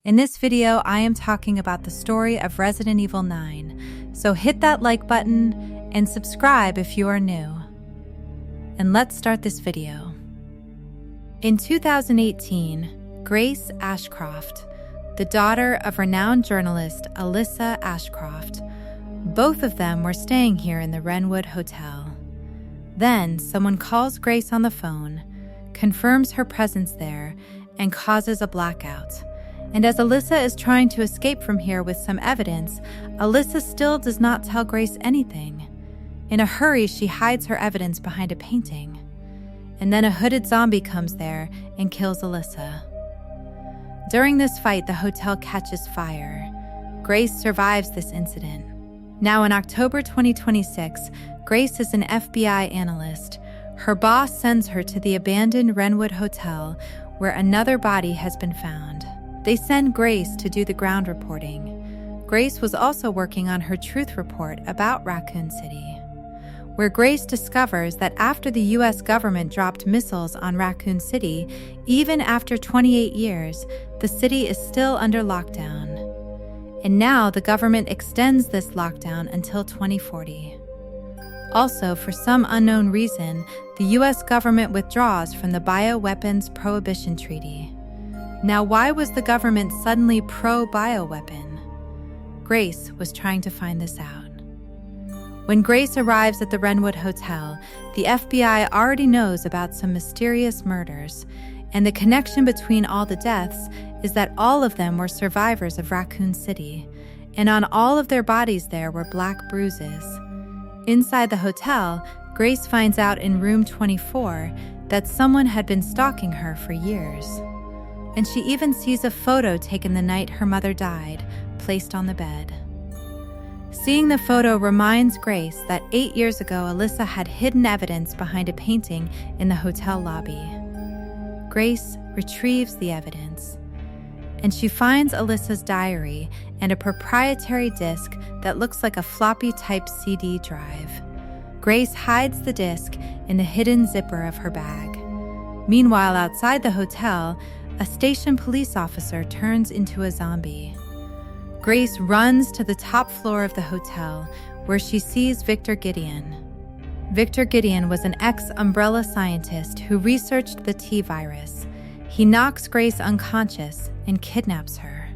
In this video, I am talking about the story of Resident Evil 9, so hit that like button and subscribe if you are new. And let's start this video. In 2018, Grace Ashcroft, the daughter of renowned journalist Alyssa Ashcroft, both of them were staying here in the Wrenwood Hotel. Then, someone calls Grace on the phone, confirms her presence there, and causes a blackout. And as Alyssa is trying to escape from here with some evidence, Alyssa still does not tell Grace anything. In a hurry, she hides her evidence behind a painting. And then a hooded zombie comes there and kills Alyssa. During this fight, the hotel catches fire. Grace survives this incident. Now in October 2026, Grace is an FBI analyst. Her boss sends her to the abandoned Wrenwood Hotel, where another body has been found. They send Grace to do the ground reporting. Grace was also working on her truth report about Raccoon City, where Grace discovers that after the U.S. government dropped missiles on Raccoon City, even after 28 years, the city is still under lockdown. And now the government extends this lockdown until 2040. Also, for some unknown reason, the U.S. government withdraws from the Bioweapons Prohibition Treaty. Now, why was the government suddenly pro-bioweapon? Grace was trying to find this out. When Grace arrives at the Wrenwood Hotel, the FBI already knows about some mysterious murders, and the connection between all the deaths is that all of them were survivors of Raccoon City, and on all of their bodies there were black bruises. Inside the hotel, Grace finds out in room 24 that someone had been stalking her for years. And she even sees a photo taken the night her mother died, placed on the bed. Seeing the photo reminds Grace that 8 years ago, Alyssa had hidden evidence behind a painting in the hotel lobby. Grace retrieves the evidence, and she finds Alyssa's diary and a proprietary disc that looks like a floppy-type CD drive. Grace hides the disc in the hidden zipper of her bag. Meanwhile, outside the hotel, a station police officer turns into a zombie. Grace runs to the top floor of the hotel, where she sees Victor Gideon. Victor Gideon was an ex-Umbrella scientist who researched the T-virus. He knocks Grace unconscious and kidnaps her.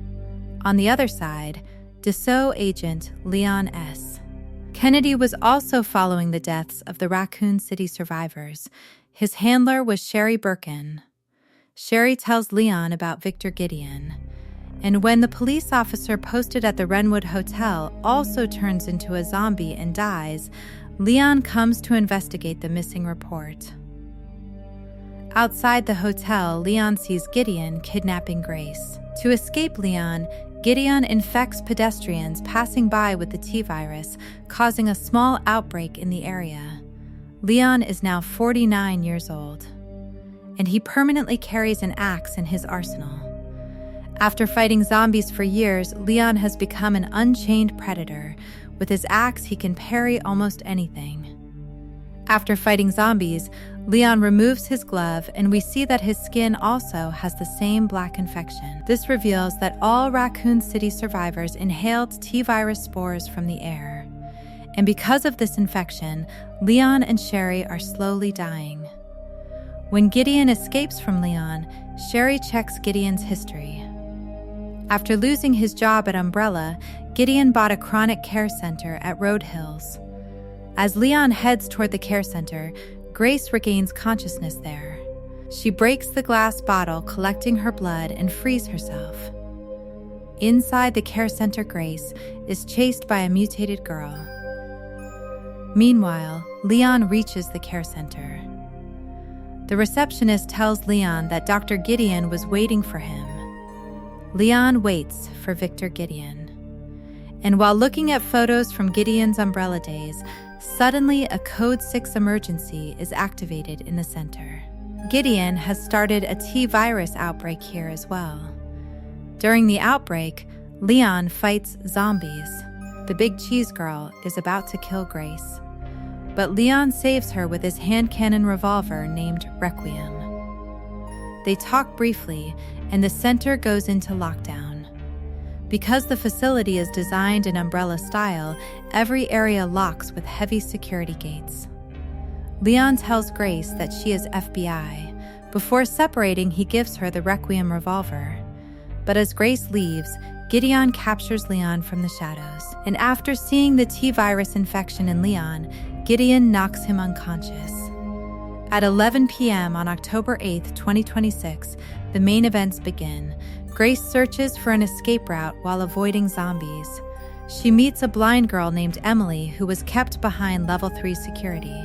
On the other side, Dassault agent Leon S. Kennedy was also following the deaths of the Raccoon City survivors. His handler was Sherry Birkin. Sherry tells Leon about Victor Gideon. And when the police officer posted at the Wrenwood Hotel also turns into a zombie and dies, Leon comes to investigate the missing report. Outside the hotel, Leon sees Gideon kidnapping Grace. To escape Leon, Gideon infects pedestrians passing by with the T-virus, causing a small outbreak in the area. Leon is now 49 years old, and he permanently carries an axe in his arsenal. After fighting zombies for years, Leon has become an unchained predator. With his axe, he can parry almost anything. After fighting zombies, Leon removes his glove, and we see that his skin also has the same black infection. This reveals that all Raccoon City survivors inhaled T-virus spores from the air. And because of this infection, Leon and Sherry are slowly dying. When Gideon escapes from Leon, Sherry checks Gideon's history. After losing his job at Umbrella, Gideon bought a chronic care center at Road Hills. As Leon heads toward the care center, Grace regains consciousness there. She breaks the glass bottle, collecting her blood, and frees herself. Inside the care center, Grace is chased by a mutated girl. Meanwhile, Leon reaches the care center. The receptionist tells Leon that Dr. Gideon was waiting for him. Leon waits for Victor Gideon. And while looking at photos from Gideon's Umbrella days, suddenly a Code 6 emergency is activated in the center. Gideon has started a T-virus outbreak here as well. During the outbreak, Leon fights zombies. The big cheese girl is about to kill Grace, but Leon saves her with his hand cannon revolver named Requiem. They talk briefly, and the center goes into lockdown. Because the facility is designed in umbrella style, every area locks with heavy security gates. Leon tells Grace that she is FBI. Before separating, he gives her the Requiem revolver. But as Grace leaves, Gideon captures Leon from the shadows. And after seeing the T-virus infection in Leon, Gideon knocks him unconscious. At 11 p.m. on October 8, 2026, the main events begin. Grace searches for an escape route while avoiding zombies. She meets a blind girl named Emily who was kept behind level 3 security.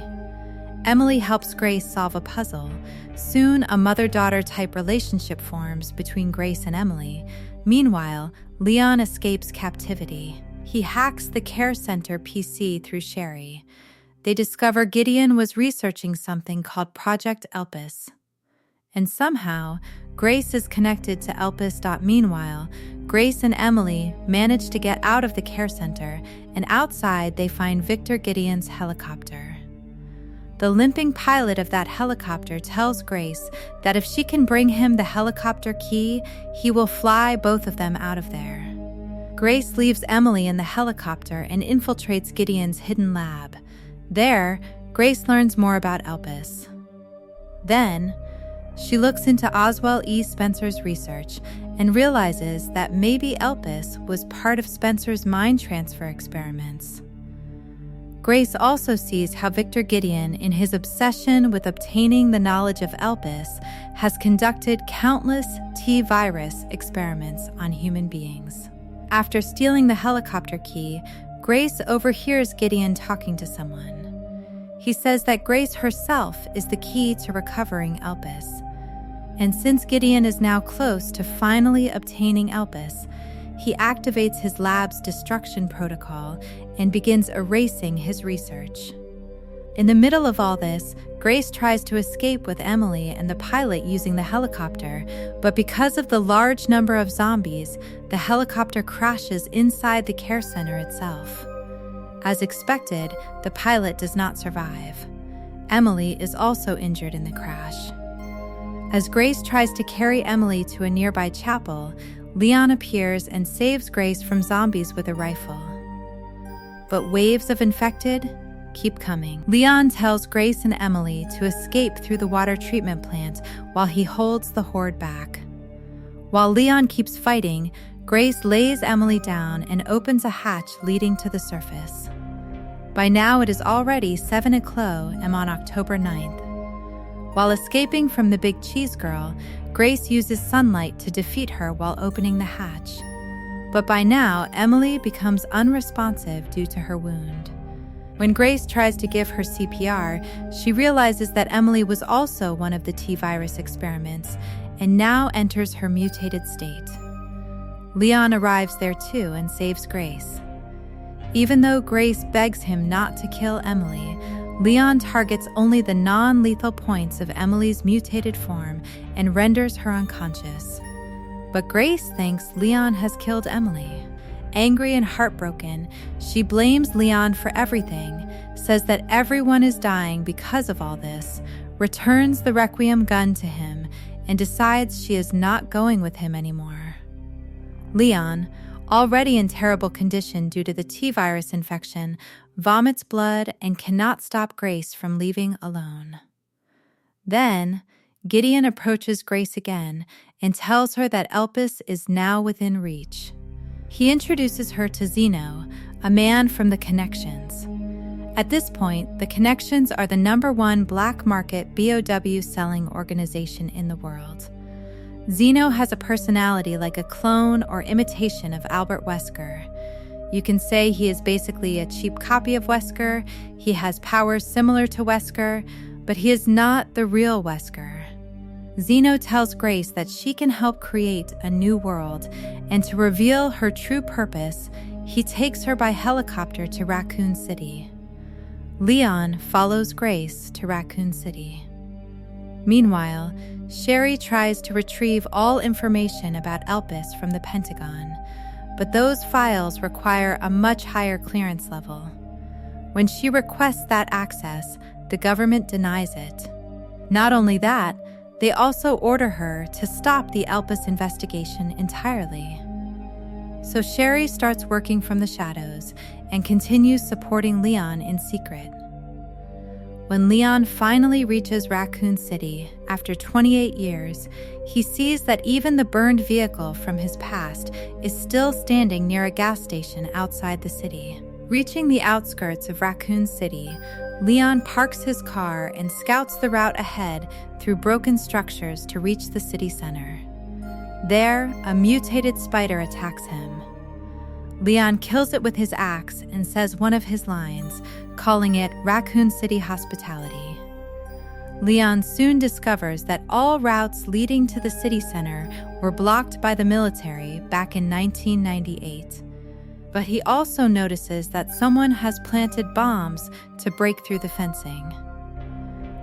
Emily helps Grace solve a puzzle. Soon, a mother-daughter type relationship forms between Grace and Emily. Meanwhile, Leon escapes captivity. He hacks the care center PC through Sherry. They discover Gideon was researching something called Project Elpis. And somehow, Grace is connected to Elpis. Meanwhile, Grace and Emily manage to get out of the care center, and outside they find Victor Gideon's helicopter. The limping pilot of that helicopter tells Grace that if she can bring him the helicopter key, he will fly both of them out of there. Grace leaves Emily in the helicopter and infiltrates Gideon's hidden lab. There, Grace learns more about Elpis. Then, she looks into Oswell E. Spencer's research and realizes that maybe Elpis was part of Spencer's mind transfer experiments. Grace also sees how Victor Gideon, in his obsession with obtaining the knowledge of Elpis, has conducted countless T-virus experiments on human beings. After stealing the helicopter key, Grace overhears Gideon talking to someone. He says that Grace herself is the key to recovering Elpis. And since Gideon is now close to finally obtaining Elpis, he activates his lab's destruction protocol and begins erasing his research. In the middle of all this, Grace tries to escape with Emily and the pilot using the helicopter, but because of the large number of zombies, the helicopter crashes inside the care center itself. As expected, the pilot does not survive. Emily is also injured in the crash. As Grace tries to carry Emily to a nearby chapel, Leon appears and saves Grace from zombies with a rifle. But waves of infected keep coming. Leon tells Grace and Emily to escape through the water treatment plant while he holds the horde back. While Leon keeps fighting, Grace lays Emily down and opens a hatch leading to the surface. By now it is already 7 o'clock and on October 9th. While escaping from the Big Cheese Girl, Grace uses sunlight to defeat her while opening the hatch. But by now, Emily becomes unresponsive due to her wound. When Grace tries to give her CPR, she realizes that Emily was also one of the T-virus experiments and now enters her mutated state. Leon arrives there too and saves Grace. Even though Grace begs him not to kill Emily, Leon targets only the non-lethal points of Emily's mutated form and renders her unconscious. But Grace thinks Leon has killed Emily. Angry and heartbroken, she blames Leon for everything, says that everyone is dying because of all this, returns the Requiem gun to him, and decides she is not going with him anymore. Leon, already in terrible condition due to the T-virus infection, vomits blood and cannot stop Grace from leaving alone. Then, Gideon approaches Grace again and tells her that Elpis is now within reach. He introduces her to Zeno, a man from the Connections. At this point, the Connections are the #1 black market BOW selling organization in the world. Zeno has a personality like a clone or imitation of Albert Wesker. You can say he is basically a cheap copy of Wesker, he has powers similar to Wesker, but he is not the real Wesker. Zeno tells Grace that she can help create a new world, and to reveal her true purpose, he takes her by helicopter to Raccoon City. Leon follows Grace to Raccoon City. Meanwhile, Sherry tries to retrieve all information about Elpis from the Pentagon, but those files require a much higher clearance level. When she requests that access, the government denies it. Not only that, they also order her to stop the Elpis investigation entirely. So Sherry starts working from the shadows and continues supporting Leon in secret. When Leon finally reaches Raccoon City after 28 years, he sees that even the burned vehicle from his past is still standing near a gas station outside the city. Reaching the outskirts of Raccoon City, Leon parks his car and scouts the route ahead through broken structures to reach the city center. There, a mutated spider attacks him. Leon kills it with his axe and says one of his lines, calling it Raccoon City hospitality. Leon soon discovers that all routes leading to the city center were blocked by the military back in 1998. But he also notices that someone has planted bombs to break through the fencing.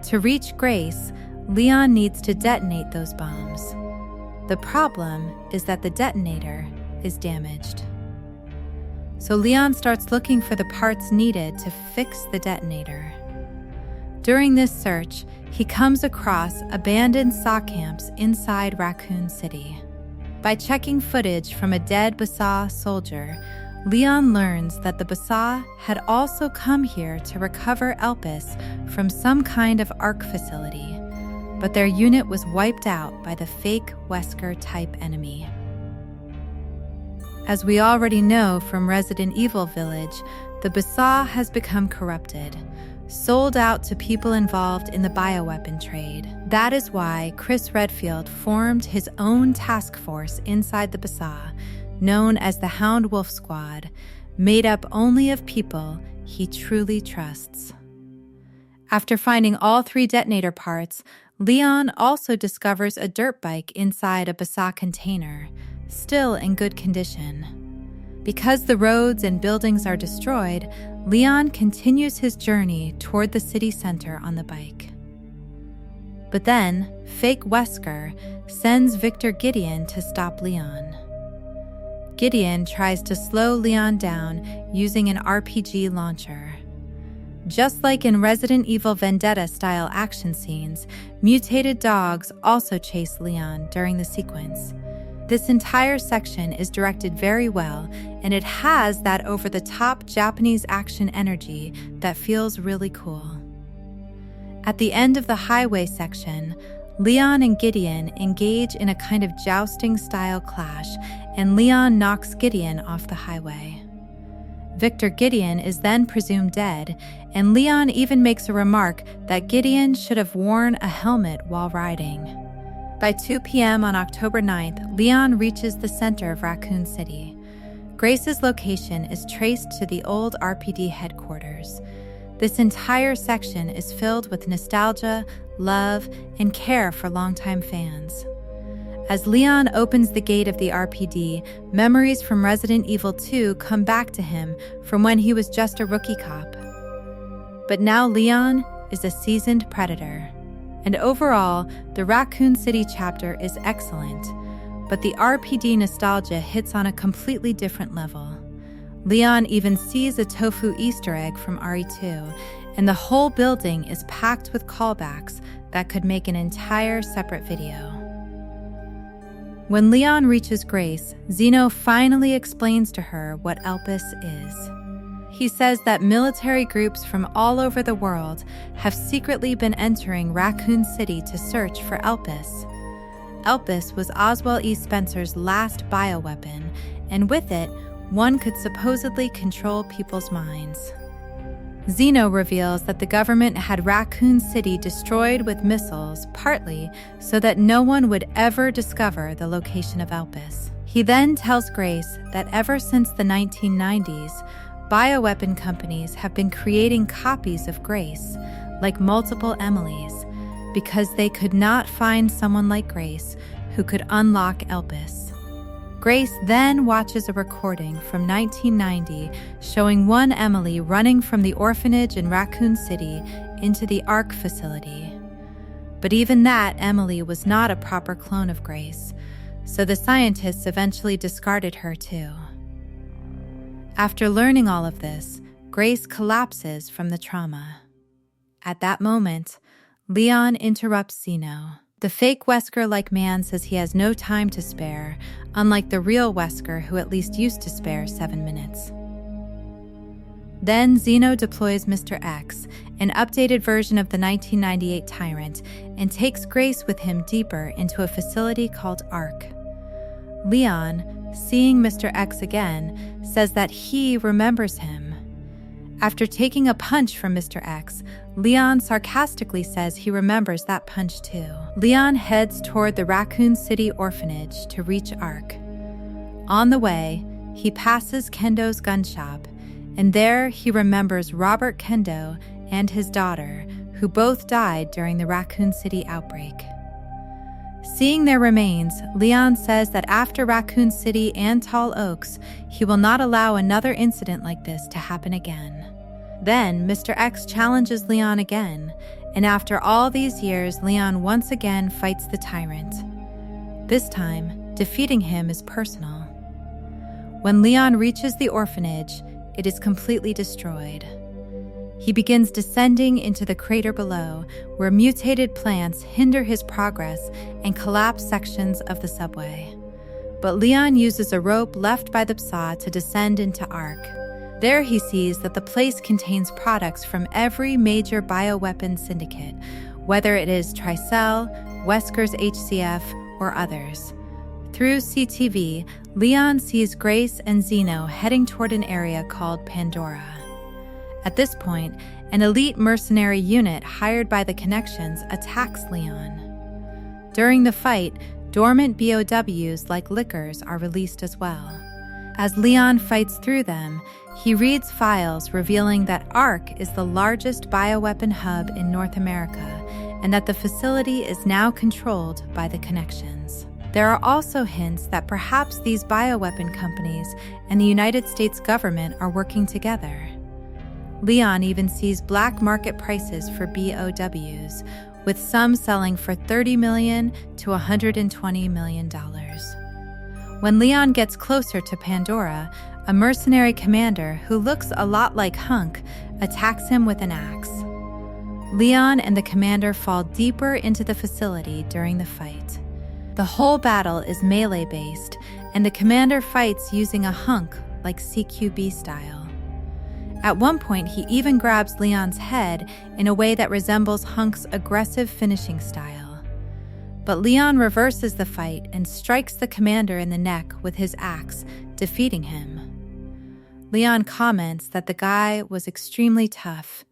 To reach Grace, Leon needs to detonate those bombs. The problem is that the detonator is damaged. So Leon starts looking for the parts needed to fix the detonator. During this search, he comes across abandoned saw camps inside Raccoon City. By checking footage from a dead Basa soldier, Leon learns that the Basa had also come here to recover Elpis from some kind of ARC facility, but their unit was wiped out by the fake Wesker-type enemy. As we already know from Resident Evil Village, the Basa has become corrupted, sold out to people involved in the bioweapon trade. That is why Chris Redfield formed his own task force inside the Basa, known as the Hound Wolf Squad, made up only of people he truly trusts. After finding all 3 detonator parts, Leon also discovers a dirt bike inside a Basa container, still in good condition. Because the roads and buildings are destroyed, Leon continues his journey toward the city center on the bike. But then, fake Wesker sends Victor Gideon to stop Leon. Gideon tries to slow Leon down using an RPG launcher. Just like in Resident Evil Vendetta-style action scenes, mutated dogs also chase Leon during the sequence. This entire section is directed very well, and it has that over-the-top Japanese action energy that feels really cool. At the end of the highway section, Leon and Gideon engage in a kind of jousting-style clash, and Leon knocks Gideon off the highway. Victor Gideon is then presumed dead, and Leon even makes a remark that Gideon should have worn a helmet while riding. By 2 p.m. on October 9th, Leon reaches the center of Raccoon City. Grace's location is traced to the old RPD headquarters. This entire section is filled with nostalgia, love, and care for longtime fans. As Leon opens the gate of the RPD, memories from Resident Evil 2 come back to him from when he was just a rookie cop. But now Leon is a seasoned predator. And overall, the Raccoon City chapter is excellent, but the RPD nostalgia hits on a completely different level. Leon even sees a tofu Easter egg from RE2, and the whole building is packed with callbacks that could make an entire separate video. When Leon reaches Grace, Zeno finally explains to her what Elpis is. He says that military groups from all over the world have secretly been entering Raccoon City to search for Elpis. Elpis was Oswald E. Spencer's last bioweapon, and with it, one could supposedly control people's minds. Zeno reveals that the government had Raccoon City destroyed with missiles, partly so that no one would ever discover the location of Elpis. He then tells Grace that ever since the 1990s, bioweapon companies have been creating copies of Grace, like multiple Emilys, because they could not find someone like Grace who could unlock Elpis. Grace then watches a recording from 1990 showing one Emily running from the orphanage in Raccoon City into the ARC facility. But even that Emily was not a proper clone of Grace, so the scientists eventually discarded her too. After learning all of this, Grace collapses from the trauma. At that moment, Leon interrupts Zeno. The fake Wesker-like man says he has no time to spare, unlike the real Wesker who at least used to spare 7 minutes. Then Zeno deploys Mr. X, an updated version of the 1998 Tyrant, and takes Grace with him deeper into a facility called Ark. Leon, seeing Mr. X again, says that he remembers him. After taking a punch from Mr. X, Leon sarcastically says he remembers that punch too. Leon heads toward the Raccoon City orphanage to reach Ark. On the way, he passes Kendo's gun shop, and there he remembers Robert Kendo and his daughter, who both died during the Raccoon City outbreak. Seeing their remains, Leon says that after Raccoon City and Tall Oaks, he will not allow another incident like this to happen again. Then Mr. X challenges Leon again, and after all these years, Leon once again fights the Tyrant. This time, defeating him is personal. When Leon reaches the orphanage, it is completely destroyed. He begins descending into the crater below, where mutated plants hinder his progress and collapse sections of the subway. But Leon uses a rope left by the Psa to descend into Ark. There he sees that the place contains products from every major bioweapon syndicate, whether it is Tricell, Wesker's HCF, or others. Through CTV, Leon sees Grace and Zeno heading toward an area called Pandora. At this point, an elite mercenary unit hired by the Connections attacks Leon. During the fight, dormant BOWs like liquors are released as well. As Leon fights through them, he reads files revealing that Ark is the largest bioweapon hub in North America and that the facility is now controlled by the Connections. There are also hints that perhaps these bioweapon companies and the United States government are working together. Leon even sees black market prices for BOWs, with some selling for $30 million to $120 million. When Leon gets closer to Pandora, a mercenary commander who looks a lot like Hunk attacks him with an axe. Leon and the commander fall deeper into the facility during the fight. The whole battle is melee-based, and the commander fights using a Hunk like CQB style. At one point, he even grabs Leon's head in a way that resembles Hunk's aggressive finishing style. But Leon reverses the fight and strikes the commander in the neck with his axe, defeating him. Leon comments that the guy was extremely tough.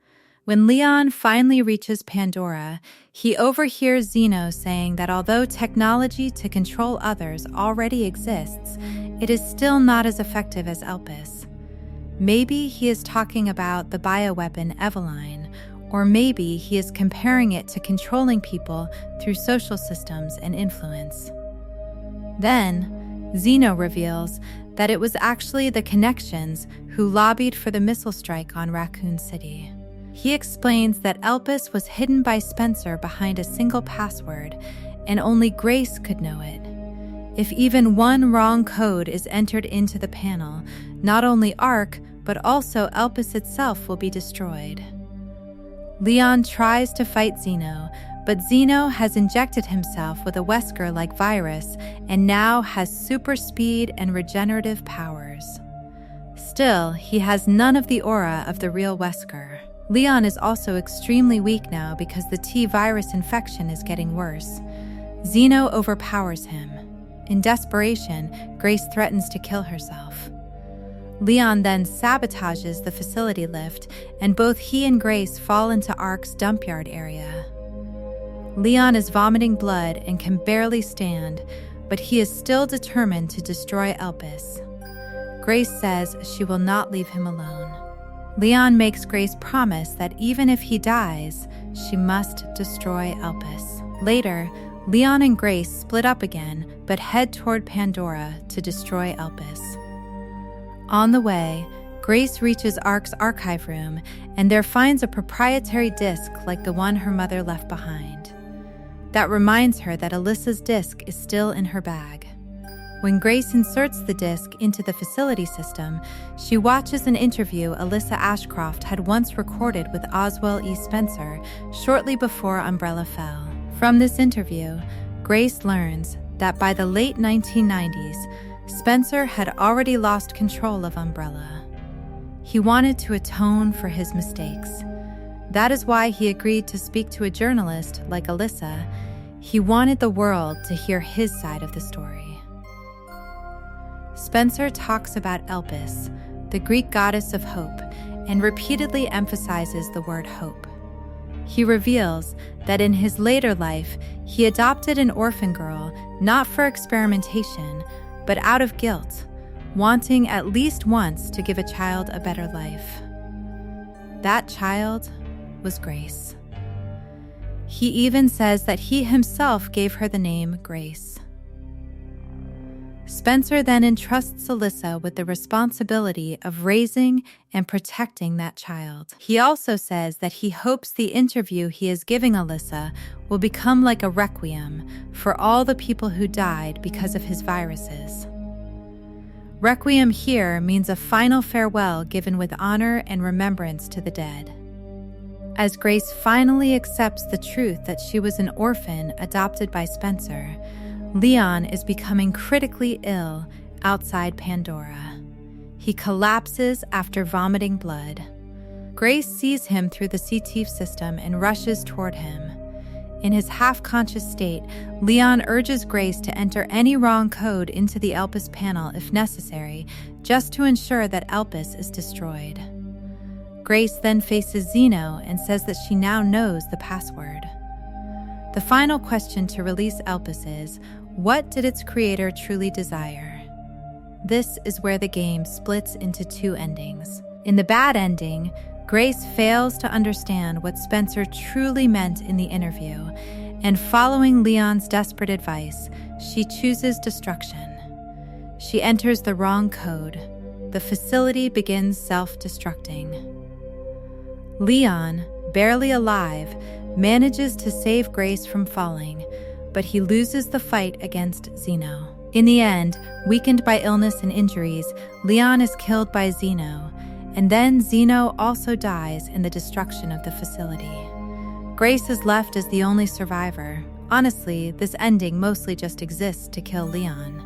When Leon finally reaches Pandora, he overhears Zeno saying that although technology to control others already exists, it is still not as effective as Elpis. Maybe he is talking about the bioweapon Eveline, or maybe he is comparing it to controlling people through social systems and influence. Then, Zeno reveals that it was actually the Connections who lobbied for the missile strike on Raccoon City. He explains that Elpis was hidden by Spencer behind a single password, and only Grace could know it. If even one wrong code is entered into the panel, not only Ark, but also Elpis itself will be destroyed. Leon tries to fight Zeno, but Zeno has injected himself with a Wesker-like virus and now has super speed and regenerative powers. Still, he has none of the aura of the real Wesker. Leon is also extremely weak now because the T-virus infection is getting worse. Zeno overpowers him. In desperation, Grace threatens to kill herself. Leon then sabotages the facility lift, and both he and Grace fall into Ark's dump yard area. Leon is vomiting blood and can barely stand, but he is still determined to destroy Elpis. Grace says she will not leave him alone. Leon makes Grace promise that even if he dies, she must destroy Elpis. Later, Leon and Grace split up again, but head toward Pandora to destroy Elpis. On the way, Grace reaches Ark's archive room and there finds a proprietary disc like the one her mother left behind. That reminds her that Alyssa's disc is still in her bag. When Grace inserts the disc into the facility system, she watches an interview Alyssa Ashcroft had once recorded with Oswell E. Spencer shortly before Umbrella fell. From this interview, Grace learns that by the late 1990s, Spencer had already lost control of Umbrella. He wanted to atone for his mistakes. That is why he agreed to speak to a journalist like Alyssa. He wanted the world to hear his side of the story. Spencer talks about Elpis, the Greek goddess of hope, and repeatedly emphasizes the word hope. He reveals that in his later life, he adopted an orphan girl not for experimentation, but out of guilt, wanting at least once to give a child a better life. That child was Grace. He even says that he himself gave her the name Grace. Spencer then entrusts Alyssa with the responsibility of raising and protecting that child. He also says that he hopes the interview he is giving Alyssa will become like a requiem for all the people who died because of his viruses. Requiem here means a final farewell given with honor and remembrance to the dead. As Grace finally accepts the truth that she was an orphan adopted by Spencer, Leon is becoming critically ill outside Pandora. He collapses after vomiting blood. Grace sees him through the CT system and rushes toward him. In his half-conscious state, Leon urges Grace to enter any wrong code into the Elpis panel if necessary, just to ensure that Elpis is destroyed. Grace then faces Zeno and says that she now knows the password. The final question to release Elpis is, what did its creator truly desire? This is where the game splits into two endings. In the bad ending, Grace fails to understand what Spencer truly meant in the interview, and following Leon's desperate advice, she chooses destruction. She enters the wrong code. The facility begins self-destructing. Leon, barely alive, manages to save Grace from falling, but he loses the fight against Zeno. In the end, weakened by illness and injuries, Leon is killed by Zeno, and then Zeno also dies in the destruction of the facility. Grace is left as the only survivor. Honestly, this ending mostly just exists to kill Leon.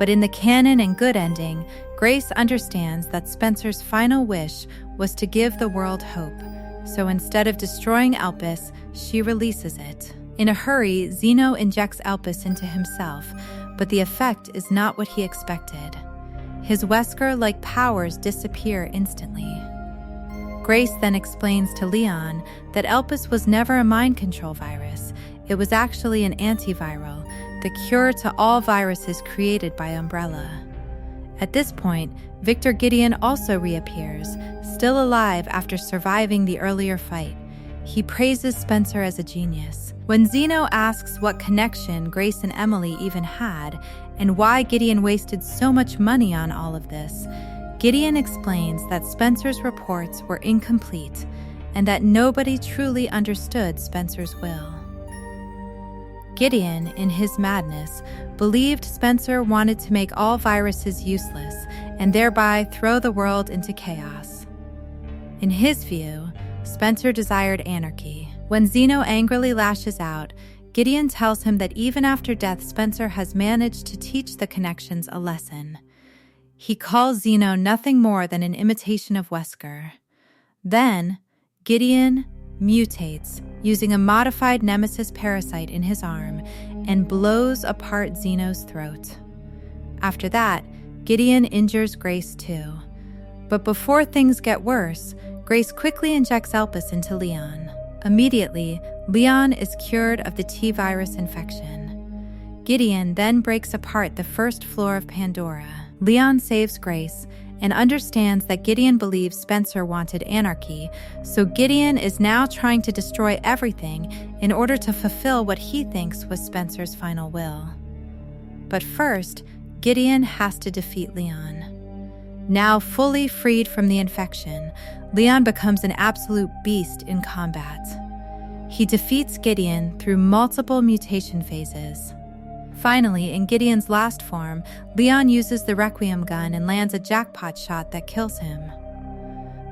But in the canon and good ending, Grace understands that Spencer's final wish was to give the world hope, so instead of destroying Elpis, she releases it. In a hurry, Zeno injects Elpis into himself, but the effect is not what he expected. His Wesker-like powers disappear instantly. Grace then explains to Leon that Elpis was never a mind control virus. It was actually an antiviral, the cure to all viruses created by Umbrella. At this point, Victor Gideon also reappears, still alive after surviving the earlier fight. He praises Spencer as a genius. When Zeno asks what connection Grace and Emily even had, and why Gideon wasted so much money on all of this, Gideon explains that Spencer's reports were incomplete and that nobody truly understood Spencer's will. Gideon, in his madness, believed Spencer wanted to make all viruses useless and thereby throw the world into chaos. In his view, Spencer desired anarchy. When Zeno angrily lashes out, Gideon tells him that even after death, Spencer has managed to teach the connections a lesson. He calls Zeno nothing more than an imitation of Wesker. Then, Gideon mutates using a modified Nemesis parasite in his arm and blows apart Zeno's throat. After that, Gideon injures Grace too. But before things get worse, Grace quickly injects Elpis into Leon. Immediately, Leon is cured of the T-virus infection. Gideon then breaks apart the first floor of Pandora. Leon saves Grace and understands that Gideon believes Spencer wanted anarchy, so Gideon is now trying to destroy everything in order to fulfill what he thinks was Spencer's final will. But first, Gideon has to defeat Leon. Now fully freed from the infection, Leon becomes an absolute beast in combat. He defeats Gideon through multiple mutation phases. Finally, in Gideon's last form, Leon uses the Requiem gun and lands a jackpot shot that kills him.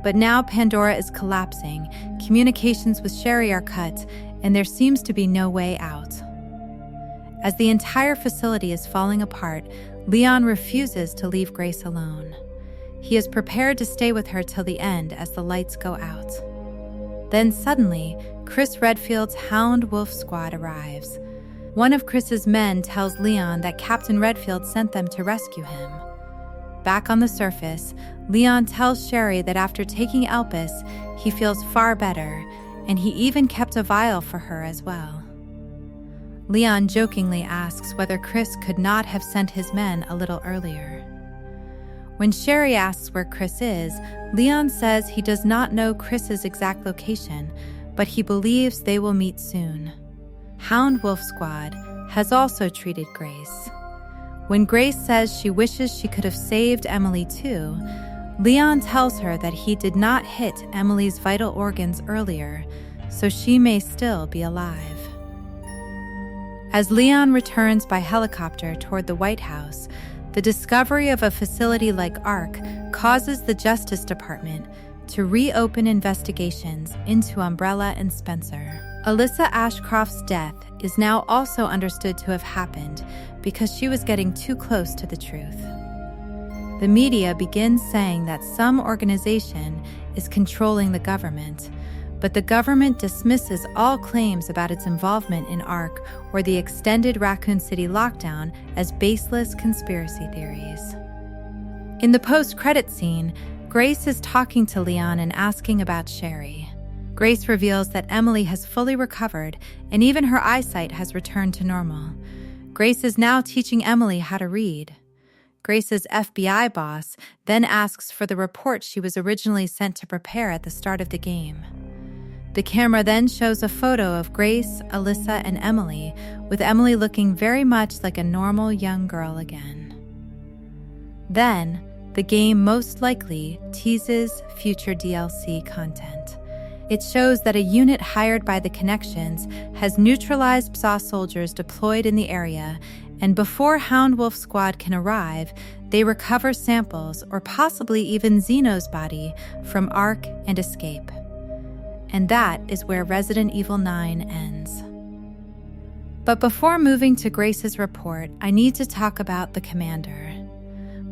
But now Pandora is collapsing, communications with Sherry are cut, and there seems to be no way out. As the entire facility is falling apart, Leon refuses to leave Grace alone. He is prepared to stay with her till the end as the lights go out. Then suddenly, Chris Redfield's Hound Wolf Squad arrives. One of Chris's men tells Leon that Captain Redfield sent them to rescue him. Back on the surface, Leon tells Sherry that after taking Elpis, he feels far better, and he even kept a vial for her as well. Leon jokingly asks whether Chris could not have sent his men a little earlier. When Sherry asks where Chris is, Leon says he does not know Chris's exact location, but he believes they will meet soon. Hound Wolf Squad has also treated Grace. When Grace says she wishes she could have saved Emily too, Leon tells her that he did not hit Emily's vital organs earlier, so she may still be alive. As Leon returns by helicopter toward the White House, the discovery of a facility like ARC causes the Justice Department to reopen investigations into Umbrella and Spencer. Alyssa Ashcroft's death is now also understood to have happened because she was getting too close to the truth. The media begins saying that some organization is controlling the government, but the government dismisses all claims about its involvement in ARC or the extended Raccoon City lockdown as baseless conspiracy theories. In the post-credit scene, Grace is talking to Leon and asking about Sherry. Grace reveals that Emily has fully recovered and even her eyesight has returned to normal. Grace is now teaching Emily how to read. Grace's FBI boss then asks for the report she was originally sent to prepare at the start of the game. The camera then shows a photo of Grace, Alyssa, and Emily, with Emily looking very much like a normal young girl again. Then, the game most likely teases future DLC content. It shows that a unit hired by the Connections has neutralized Psaw soldiers deployed in the area, and before Hound Wolf Squad can arrive, they recover samples or possibly even Xeno's body from ARC and escape. And that is where Resident Evil 9 ends. But before moving to Grace's report, I need to talk about the commander.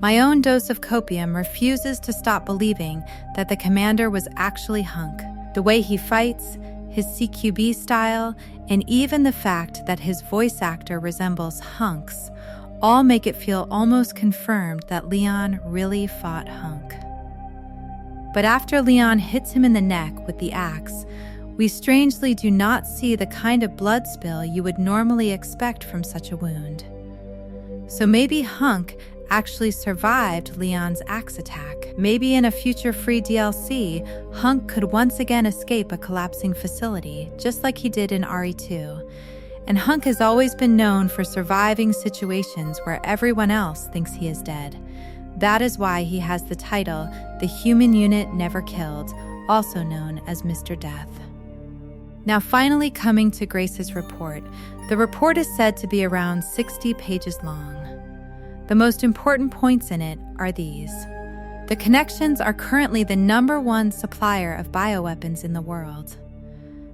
My own dose of copium refuses to stop believing that the commander was actually Hunk. The way he fights, his CQB style, and even the fact that his voice actor resembles Hunk's all make it feel almost confirmed that Leon really fought Hunk. But after Leon hits him in the neck with the axe, we strangely do not see the kind of blood spill you would normally expect from such a wound. So maybe Hunk actually survived Leon's axe attack. Maybe in a future free DLC, Hunk could once again escape a collapsing facility, just like he did in RE2. And Hunk has always been known for surviving situations where everyone else thinks he is dead. That is why he has the title, The Human Unit Never Killed, also known as Mr. Death. Now finally coming to Grace's report, the report is said to be around 60 pages long. The most important points in it are these. The Connections are currently the #1 supplier of bioweapons in the world.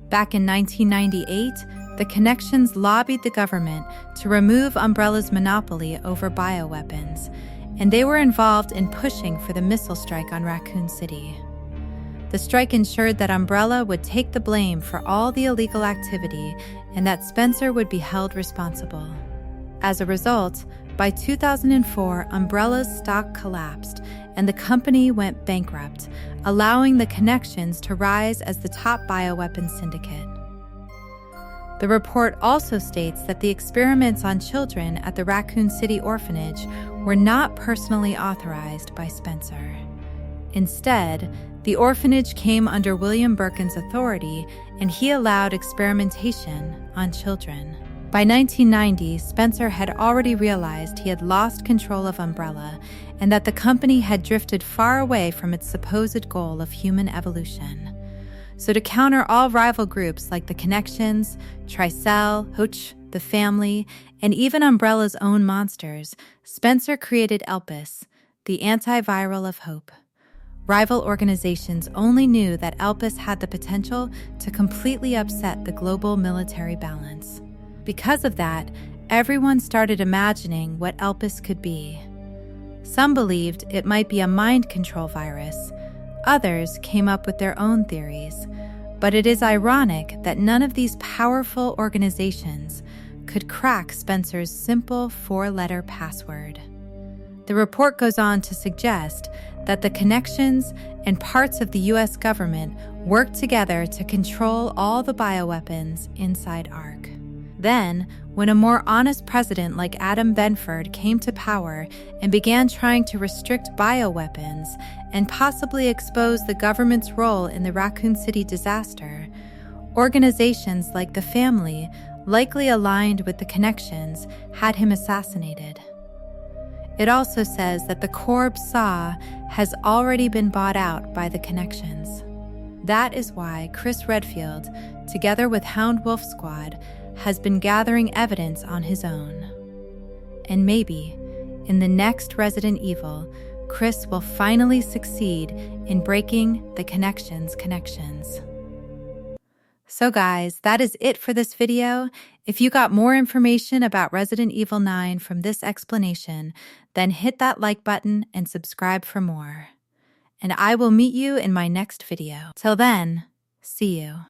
Back in 1998, the Connections lobbied the government to remove Umbrella's monopoly over bioweapons, and they were involved in pushing for the missile strike on Raccoon City. The strike ensured that Umbrella would take the blame for all the illegal activity and that Spencer would be held responsible. As a result, by 2004, Umbrella's stock collapsed and the company went bankrupt, allowing the Connections to rise as the top bioweapons syndicate. The report also states that the experiments on children at the Raccoon City orphanage were not personally authorized by Spencer. Instead, the orphanage came under William Birkin's authority, and he allowed experimentation on children. By 1990, Spencer had already realized he had lost control of Umbrella and that the company had drifted far away from its supposed goal of human evolution. So to counter all rival groups like the Connections, Tricell, Hooch, the Family, and even Umbrella's own monsters, Spencer created Elpis, the antiviral of hope. rival organizations only knew that ELPIS had the potential to completely upset the global military balance. Because of that, everyone started imagining what ELPIS could be. Some believed it might be a mind control virus. Others came up with their own theories. But it is ironic that none of these powerful organizations could crack Spencer's simple 4-letter password. The report goes on to suggest that the connections and parts of the U.S. government worked together to control all the bioweapons inside ARC. Then, when a more honest president like Adam Benford came to power and began trying to restrict bioweapons and possibly expose the government's role in the Raccoon City disaster, organizations like the family, likely aligned with the connections, had him assassinated. It also says that the Corb Saw has already been bought out by the connections. That is why Chris Redfield, together with Hound Wolf Squad, has been gathering evidence on his own. And maybe, in the next Resident Evil, Chris will finally succeed in breaking the connections. So guys, that is it for this video. If you got more information about Resident Evil 9 from this explanation, then hit that like button and subscribe for more. And I will meet you in my next video. Till then, see you.